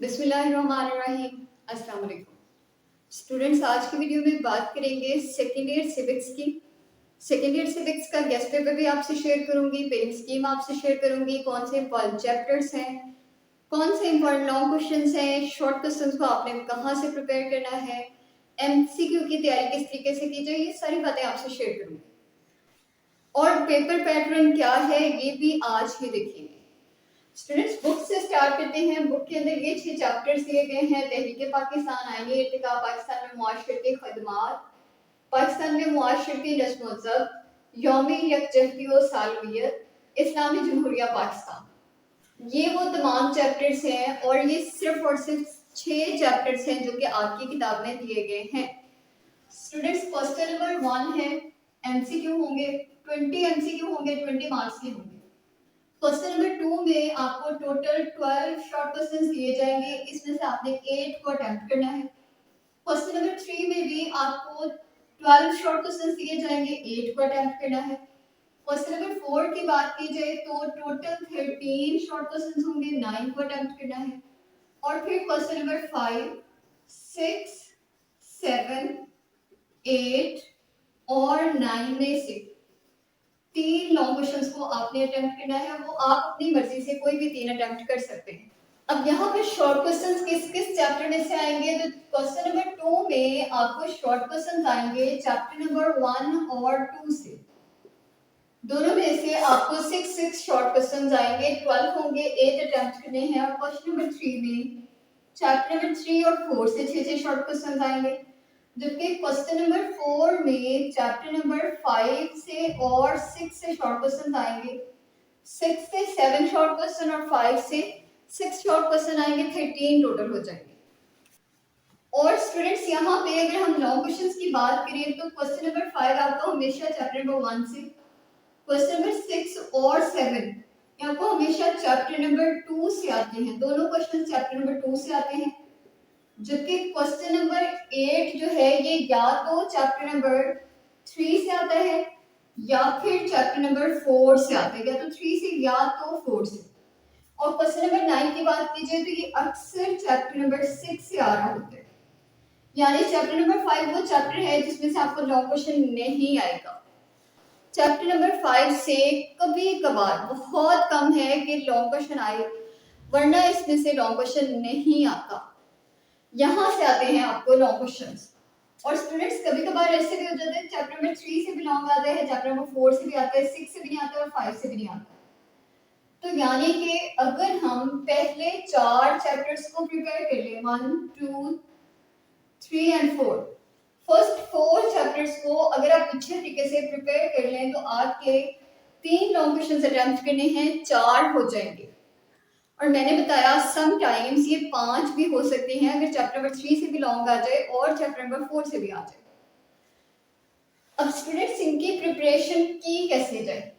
बिस्मिल्लाहिर्रहमानिर्रहीम। अस्सलाम वालेकुम स्टूडेंट्स, आज की वीडियो में बात करेंगे सेकेंड ईयर सिविक्स की। सेकेंड ईयर सिविक्स का गेस्ट पेपर भी आपसे शेयर करूंगी, पेइंग स्कीम आपसे शेयर करूंगी, कौन से इंपॉर्टेंट चैप्टर्स हैं, कौन से इंपॉर्टेंट लॉन्ग क्वेश्चंस हैं, शॉर्ट क्वेश्चंस को आपने कहाँ से प्रिपेयर करना है, एमसीक्यू की तैयारी किस तरीके से की जाए, ये सारी बातें आपसे शेयर करूंगी। और पेपर पैटर्न क्या है ये भी आज ही देखेंगे। स्टूडेंट्स, बुक से स्टार्ट करते हैं। बुक के अंदर ये 6 चैप्टर्स दिए गए हैं। तहरीक पाकिस्तान आईनी इर्तिका, पाकिस्तान में मुआशरती खदमात, पाकिस्तान में मुआशरती नज़्म व ज़ब्त, यौमी यकजहती व सालवियत, इस्लामी जमहूरिया पाकिस्तान, ये वो तमाम चैप्टर्स हैं। और ये सिर्फ और सिर्फ 6 चैप्टर्स हैं जो कि आपकी किताब में दिए गए हैं। स्टूडेंट्स, क्वेश्चन नंबर 1 है, एमसीक्यू होंगे, 20 एमसीक्यू होंगे, 20 मार्क्स के होंगे। क्वेश्चन नंबर 2 में आपको टोटल 12 शॉर्ट क्वेश्चंस दिए जाएंगे, इसमें से आपने 8 को अटेम्प्ट करना है। क्वेश्चन नंबर 3 में भी आपको 12 शॉर्ट क्वेश्चंस दिए जाएंगे, 8 को अटेम्प्ट करना है। क्वेश्चन नंबर 4 की बात की जाए तो टोटल 13 शॉर्ट क्वेश्चंस होंगे, 9 को अटेम्प्ट करना है। और फिर क्वेश्चन नंबर 5, 6, 7, 8 और 9 में से 3 लॉन्ग क्वेश्चंस को आपने अटेम्प्ट करना है। वो आप अपनी मर्जी से कोई भी 3 अटेम्प्ट कर सकते हैं। अब यहाँ पे शॉर्ट क्वेश्चंस किस किस चैप्टर में से आएंगे, तो क्वेश्चन नंबर 2 में आपको शॉर्ट क्वेश्चंस आएंगे चैप्टर नंबर 1 और 2 से। दोनों में से आपको 6 शॉर्ट क्वेश्चंस आएंगे, 12 होंगे, 8 अटेम्प्ट करने हैं। और क्वेश्चन नंबर 3 में चैप्टर नंबर 3 और 4 से 6 शॉर्ट क्वेश्चंस आएंगे। जबकि क्वेश्चन नंबर 4 में चैप्टर नंबर 5 से और 6 से शॉर्ट क्वेश्चन आएंगे, 6 से 7 शॉर्ट क्वेश्चन और 5 से 6 शॉर्ट क्वेश्चन आएंगे, 13 टोटल हो जाएंगे। और स्टूडेंट्स, यहाँ पे अगर हम लॉन्ग क्वेश्चंस की बात करें तो क्वेश्चन नंबर 5 आपको हमेशा चैप्टर नंबर 1 से, क्वेश्चन नंबर 6 और 7 आपको हमेशा चैप्टर नंबर 2 से आते हैं। दोनों क्वेश्चन चैप्टर नंबर 2 से आते हैं। जबकि क्वेश्चन नंबर 8 जो है ये या तो चैप्टर नंबर 3 से आता है या फिर चैप्टर नंबर 4 से आता है, या तो 3 से या तो 4 से। और क्वेश्चन नंबर 9 की बात की जाए तो ये अक्सर चैप्टर नंबर 6 से आ रहा होता है। यानी चैप्टर नंबर 5 वो चैप्टर है जिसमें से आपको लॉन्ग क्वेश्चन नहीं आएगा। चैप्टर नंबर 5 से कभी कभार, बहुत कम है कि लॉन्ग क्वेश्चन आए, वरना इसमें से लॉन्ग क्वेश्चन नहीं आता। यहाँ से आते हैं आपको लॉन्ग क्वेश्चंस। और स्टूडेंट्स, कभी कभार ऐसे भी हो जाते हैं चैप्टर नंबर 3 से भी लॉन्ग आता है, चैप्टर नंबर 4 से भी आता है, 6 से भी नहीं आता और 5 से भी नहीं आता। तो यानी कि अगर हम पहले 4 चैप्टर्स को प्रिपेयर कर लें, 1, 2, 3 एंड 4, फर्स्ट 4 चैप्टर्स को अगर आप अच्छे तरीके से प्रिपेयर कर लें तो आपके 3 लॉन्ग क्वेश्चंस अटेम्प्ट करने हैं, 4 हो जाएंगे। और मैंने बताया समटाइम्स ये 5 भी हो सकते हैं अगर चैप्टर नंबर 3 से भी लॉन्ग आ जाए और चैप्टर नंबर 4 से भी आ जाए। अब स्टूडेंट्स, इनकी प्रिपरेशन की कैसे जाए,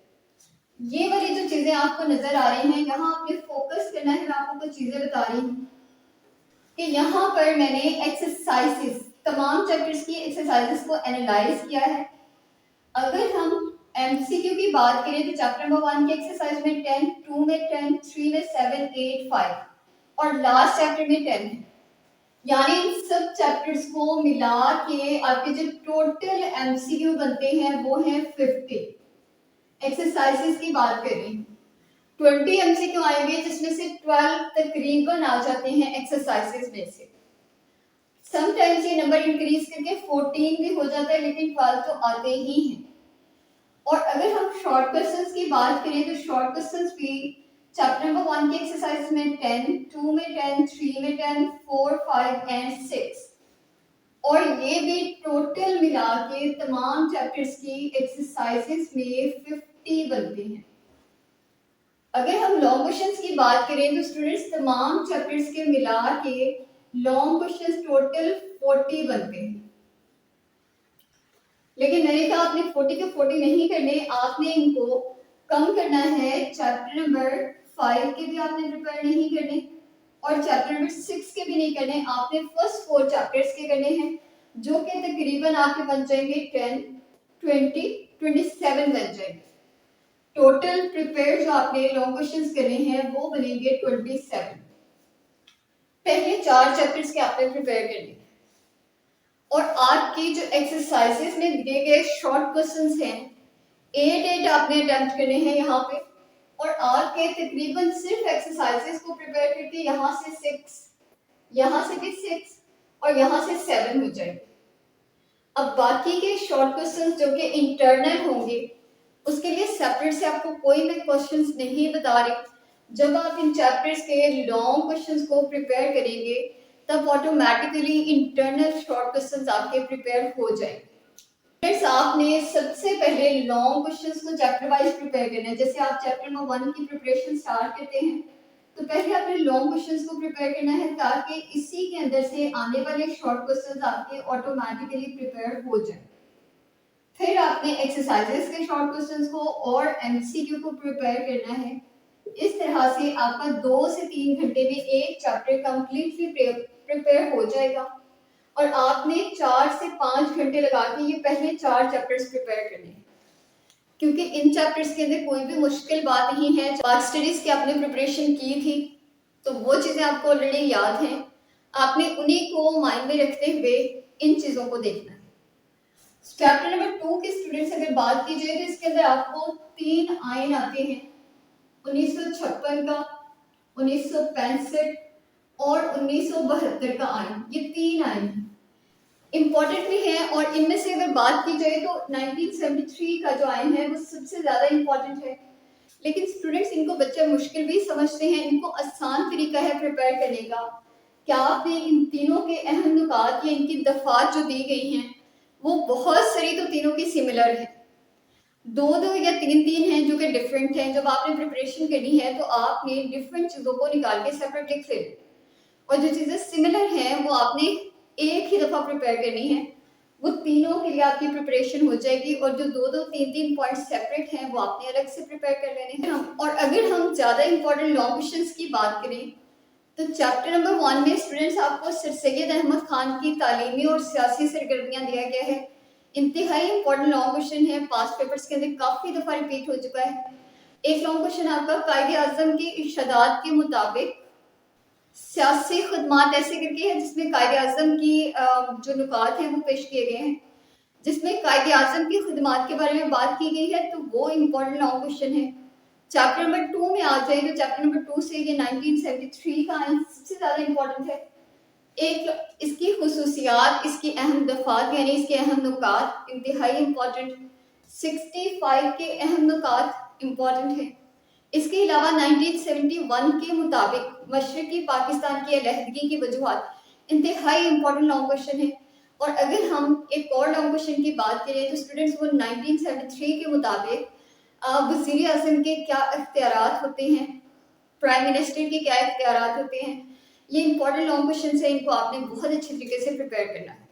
ये वाली जो चीजें आपको नजर आ रही हैं, यहाँ आपने फोकस करना है। मैं आपको कुछ चीजें बता रही हूँ कि यहाँ पर मैंने एक्सरसाइजेस, तमाम चैप्टर्स की एक्सरसाइजेस को एनालाइज किया है। अगर हम एमसीक्यू की बात करें तो चैप्टर नंबर 1 की एक्सरसाइज में 10, 2 में 10, 3 में 7, 8, 5 और लास्ट चैप्टर में 10 है। यानी इन सब चैप्टर्स को मिला के आपके जो टोटल एमसीक्यू बनते हैं वो हैं 50। एक्सरसाइजेस की बात करें 20 एमसीक्यू आएंगे, जिसमें से 12 तकरीबन आ जाते हैं एक्सरसाइजेस में से। समटाइम्स ये नंबर इंक्रीज करके 14 भी हो जाता है, लेकिन 12 तो आते ही हैं। और अगर हम शॉर्ट क्वेश्चंस की बात करें तो शॉर्ट क्वेश्चंस भी चैप्टर नंबर 1 की एक्सरसाइज में 10, 2 में 10, 3 में 10, 4, 5 एंड 6, और ये भी टोटल मिला के तमाम चैप्टर्स की एक्सरसाइजेस में 50 बनते हैं। अगर हम लॉन्ग क्वेश्चंस की बात करें तो स्टूडेंट्स तमाम चैप्टर्स के मिला के लॉन्ग क्वेश्चंस टोटल 40 बनते हैं। लेकिन मैंने कहा आपने 40 के 40 नहीं करने, आपने इनको कम करना है। चैप्टर नंबर 5 के भी आपने प्रिपेयर नहीं करने और चैप्टर नंबर 6 के भी नहीं करने, आपने फर्स्ट 4 चैप्टर्स के करने हैं, जो कि तकरीबन आपके बन जाएंगे 10, 20, 27 बन जाएंगे। टोटल प्रिपेयर जो आपने लॉन्ग क्वेश्चंस करने हैं वो बनेंगे 27। पहले 4 चैप्टर्स के आपने प्रिपेयर करने हैं और आज की जो एक्सरसाइजेस में दिए गए शॉर्ट क्वेश्चंस हैं 8 आपने अटेम्प्ट करने हैं यहाँ पे। और आज के तकरीबन सिर्फ एक्सरसाइजेस को प्रिपेयर करके यहाँ से 6, यहाँ से भी 6 और यहाँ से 7 हो जाएगी। अब बाकी के शॉर्ट क्वेश्चंस जो कि इंटरनल होंगे उसके लिए सेपरेट से आपको कोई मैं क्वेश्चंस नहीं बता रही। जब आप इन चैप्टर्स के लॉन्ग क्वेश्चंस को प्रिपेयर करेंगे तब ऑटोमेटिकली इंटरनल शॉर्ट क्वेश्चंस आपके प्रिपेयर हो जाएंगे। फ्रेंड्स, आपने सबसे पहले लॉन्ग क्वेश्चंस को चैप्टर वाइज प्रिपेयर करना है। जैसे आप चैप्टर नंबर 1 की प्रिपरेशन स्टार्ट करते हैं तो पहले आपने लॉन्ग क्वेश्चंस को प्रिपेयर करना है ताकि इसी के अंदर से आने वाले शॉर्ट क्वेश्चंस आपके ऑटोमेटिकली प्रिपेयर हो जाए। फिर आपने एक्सरसाइजेस के शॉर्ट क्वेश्चंस को और एमसीक्यू को प्रिपेयर करना है। इस तरह से आपका 2 से 3 घंटे में एक चैप्टर कंप्लीटली प्रिपेयर हो जाएगा और आपने 4 से 5 घंटे लगा के ये पहले 4 चैप्टर्स प्रिपेयर करने हैं, क्योंकि इन चैप्टर्स के अंदर कोई भी मुश्किल बात नहीं है। बात स्टडीज की आपने प्रिपरेशन की थी तो वो चीजें आपको ऑलरेडी याद हैं, आपने उन्हीं को माइंड में रखते हुए इन चीजों को देखना है। चैप्टर नंबर 2 के स्टूडेंट्स अगर बात की जाए तो इसके अंदर आपको 3 आयन आते हैं, 1956 का, 1965 और 1972 का आयन। ये 3 आयन हैं, इम्पोर्टेंट भी है। और इनमें से अगर बात की जाए तो 1973 का जो आयन है वो सबसे ज्यादा इम्पोर्टेंट है, लेकिन स्टूडेंट्स इनको बच्चे मुश्किल भी समझते हैं। इनको आसान तरीका है प्रिपेयर करने का। क्या आपने इन तीनों के अहम नुकात या इनकी दफात जो दी गई हैं वो बहुत सारी तो तीनों की सिमिलर है, 2 या 3 हैं जो कि डिफरेंट हैं। जब आपने प्रिपरेशन करनी है तो आपने डिफरेंट चीज़ों को निकाल के सेपरेट लिख लेना और जो चीज़ें सिमिलर हैं वो आपने एक ही दफ़ा प्रिपेयर करनी है। वो तीनों के लिए आपकी प्रिपरेशन हो जाएगी और जो 2-3 पॉइंट सेपरेट हैं वो आपने अलग से प्रिपेयर कर लेने हैं। और अगर हम ज़्यादा इंपॉर्टेंट लॉन्ग क्वेश्चंस की बात करें तो चैप्टर नंबर 1 में स्टूडेंट्स आपको सर सैयद अहमद खान की तालीमी और सियासी सरगर्मियाँ दिया गया है। इंतहाई इंपॉर्टेंट लॉन्ग क्वेश्चन है, पास्ट पेपर्स के अंदर काफ़ी दफ़ा रिपीट हो चुका है। एक लॉन्ग क्वेश्चन आपका कायदे आज़म के इरशादात के मुताबिक सियासी खदमात ऐसे करके है जिसमें कायदे आज़म की जो नुकात हैं वो पेश किए गए हैं, जिसमें कायदे आज़म की खदमात के बारे में बात की गई है, तो वो इम्पोर्टेंट लॉन्ग क्वेश्चन है। चैप्टर नंबर 2 में आ जाए तो चैप्टर नंबर 2 से ये 1973 का आयन सबसे ज़्यादा इम्पोर्टेंट है। एक इसकी खुसूसियात, इसकी अहम दफात यानी इसके अहम नुकात इंतहाई इम्पोर्टेंट, 65 के अहम नुकात इम्पोर्टेंट हैं। इसके अलावा 1971 के मुताबिक मशरकी पाकिस्तान की अलहदगी की वजूहत इंतहाई इम्पोर्टेंट लॉन्ग क्वेश्चन है। और अगर हम एक और लॉन्ग क्वेश्चन की बात करें तो स्टूडेंट्स वो 1973 के मुताबिक वज़ीर आज़म के क्या इख्तियारात होते हैं, प्राइम मिनिस्टर के क्या इख्तियारात होते हैं। ये इंपॉर्टेंट लॉन्ग क्वेश्चन है, इनको आपने बहुत अच्छे तरीके से प्रिपेयर करना है।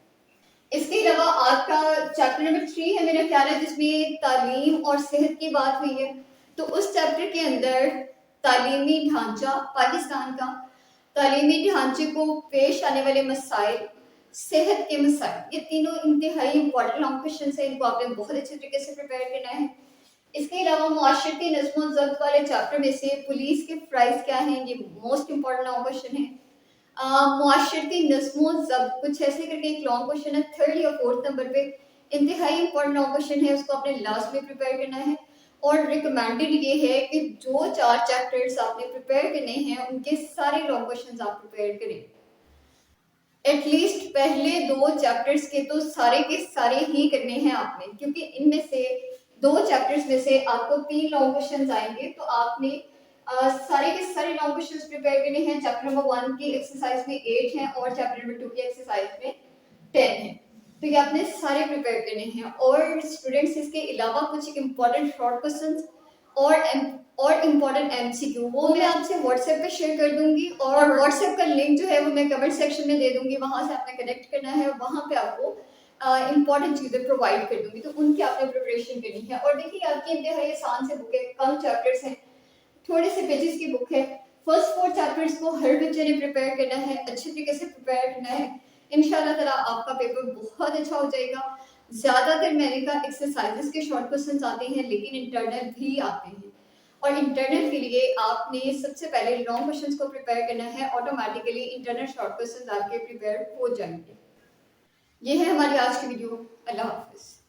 इसके अलावा आपका चैप्टर नंबर 3 है मेरा ख्याल है, जिसमें तालीम और सेहत की बात हुई है। तो उस चैप्टर के अंदर तालीमी ढांचा पाकिस्तान का, तालीमी ढांचे को पेश आने वाले मसाइल, सेहत के मसाइल, ये तीनों इंतहाई इंपॉर्टेंट लॉन्ग क्वेश्चन है, इनको आपने बहुत अच्छे तरीके से प्रिपेयर करना है। इसके अलावा मुआशरती नज़्म व ज़ब्त वाले चैप्टर में से पुलिस के फ़राइज़ क्या हैं, ये मोस्ट इंपॉर्टेंट लॉन्ग क्वेश्चन है। मुआशरती नज़्म व ज़ब्त कुछ ऐसे करके एक लॉन्ग क्वेश्चन है, 3rd या 4th नंबर पे, इंतहाई इंपॉर्टेंट लॉन्ग क्वेश्चन है, उसको आपने लास्ट में प्रिपेयर करना है। और रिकमेंडेड ये है कि जो 4 चैप्टर्स आपने प्रिपेयर करने हैं उनके सारे लॉन्ग क्वेश्चन आप प्रिपेयर करें। एटलीस्ट पहले 2 चैप्टर्स के तो सारे के सारे ही करने हैं आपने, क्योंकि इनमें से 2 चैप्टर्स में से आपको 3 लॉन्ग क्वेश्चंस आएंगे, तो आपने सारे के सारे लॉन्ग क्वेश्चंस प्रिपेयर करने हैं। चैप्टर नंबर 1 की एक्सरसाइज में 8 हैं और चैप्टर नंबर 2 की एक्सरसाइज में 10 हैं, तो ये आपने सारे प्रिपेयर करने हैं। और स्टूडेंट्स इसके अलावा कुछ इंपॉर्टेंट शॉर्ट क्वेश्चंस और इम्पोर्टेंट एमसीक्यू वो मैं आपसे व्हाट्सएप पे शेयर कर दूंगी, और व्हाट्सएप का लिंक जो है वो मैं कमेंट सेक्शन में दे दूंगी, वहां से आपने कनेक्ट करना है, वहां पे आपको इंपॉर्टेंट चीज़ें प्रोवाइड कर दूंगी, तो उनकी आपने प्रिपरेशन करनी है। और देखिए आपकी इंतहाई आसान से बुक है, कम चैप्टर्स हैं, थोड़े से पेजेस की बुक है। फर्स्ट 4 चैप्टर्स को हर बच्चे ने प्रिपेयर करना है, अच्छे तरीके से प्रिपेयर करना है। इंशाल्लाह ताला आपका पेपर बहुत अच्छा हो जाएगा। ज़्यादातर मैंने कहा एक्सरसाइजेस के शॉर्ट क्वेश्चन आते हैं, लेकिन इंटरनल भी आते हैं। और इंटरनल के लिए आपने सबसे पहले लॉन्ग क्वेश्चंस को प्रिपेयर करना है, ऑटोमेटिकली इंटरनल शॉर्ट क्वेश्चंस आपके प्रिपेयर हो जाएंगे। ये है हमारी आज की वीडियो। अल्लाह हाफिज़।